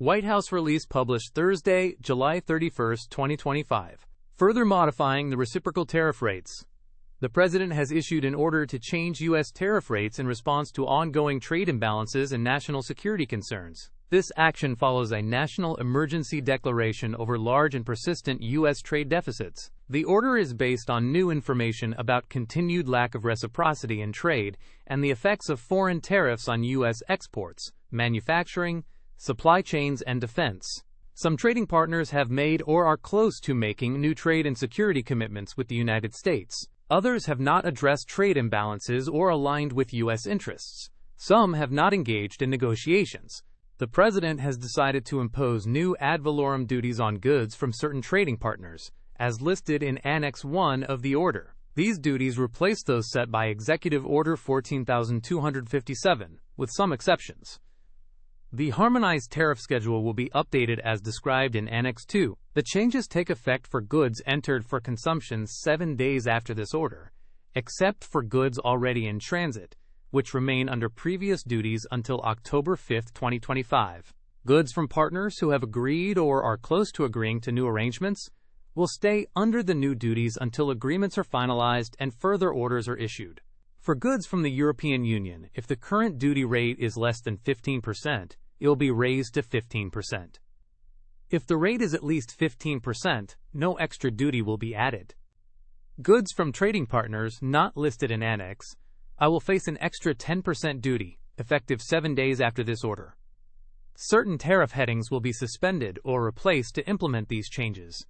White House release published Thursday, July 31, 2025. Further modifying the reciprocal tariff rates. The President has issued an order to change U.S. tariff rates in response to ongoing trade imbalances and national security concerns. This action follows a national emergency declaration over large and persistent U.S. trade deficits. The order is based on new information about continued lack of reciprocity in trade and the effects of foreign tariffs on U.S. exports, manufacturing, supply chains, and defense. Some trading partners have made or are close to making new trade and security commitments with the United States. Others have not addressed trade imbalances or aligned with U.S. interests. Some have not engaged in negotiations. The President has decided to impose new ad valorem duties on goods from certain trading partners, as listed in Annex 1 of the order. These duties replace those set by Executive Order 14,257, with some exceptions. The harmonized tariff schedule will be updated as described in Annex 2. The changes take effect for goods entered for consumption 7 days after this order, except for goods already in transit, which remain under previous duties until October 5, 2025. Goods from partners who have agreed or are close to agreeing to new arrangements will stay under the new duties until agreements are finalized and further orders are issued. For goods from the European Union, if the current duty rate is less than 15%, it will be raised to 15%. If the rate is at least 15%, no extra duty will be added. Goods from trading partners not listed in Annex I will face an extra 10% duty, effective 7 days after this order. Certain tariff headings will be suspended or replaced to implement these changes.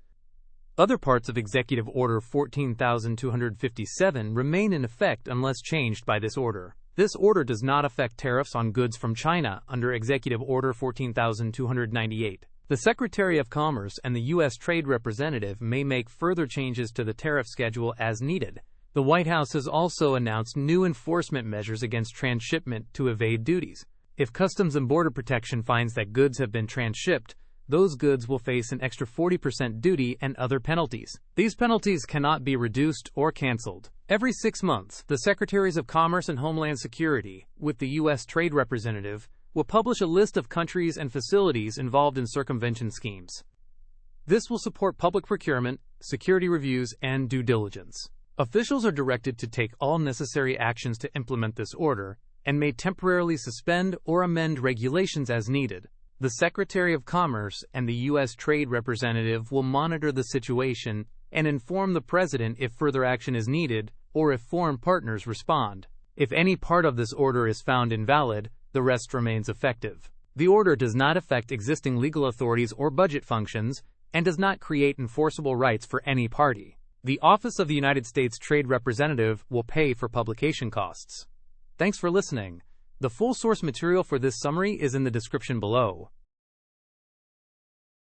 Other parts of Executive Order 14,257 remain in effect unless changed by this order. This order does not affect tariffs on goods from China under Executive Order 14,298. The Secretary of Commerce and the U.S. Trade Representative may make further changes to the tariff schedule as needed. The White House has also announced new enforcement measures against transshipment to evade duties. If Customs and Border Protection finds that goods have been transshipped, those goods will face an extra 40% duty and other penalties. These penalties cannot be reduced or canceled. Every 6 months, the Secretaries of Commerce and Homeland Security, with the U.S. Trade Representative, will publish a list of countries and facilities involved in circumvention schemes. This will support public procurement, security reviews, and due diligence. Officials are directed to take all necessary actions to implement this order and may temporarily suspend or amend regulations as needed. The Secretary of Commerce and the U.S. Trade Representative will monitor the situation and inform the President if further action is needed or if foreign partners respond. If any part of this order is found invalid, the rest remains effective. The order does not affect existing legal authorities or budget functions and does not create enforceable rights for any party. The Office of the United States Trade Representative will pay for publication costs. Thanks for listening. The full source material for this summary is in the description below.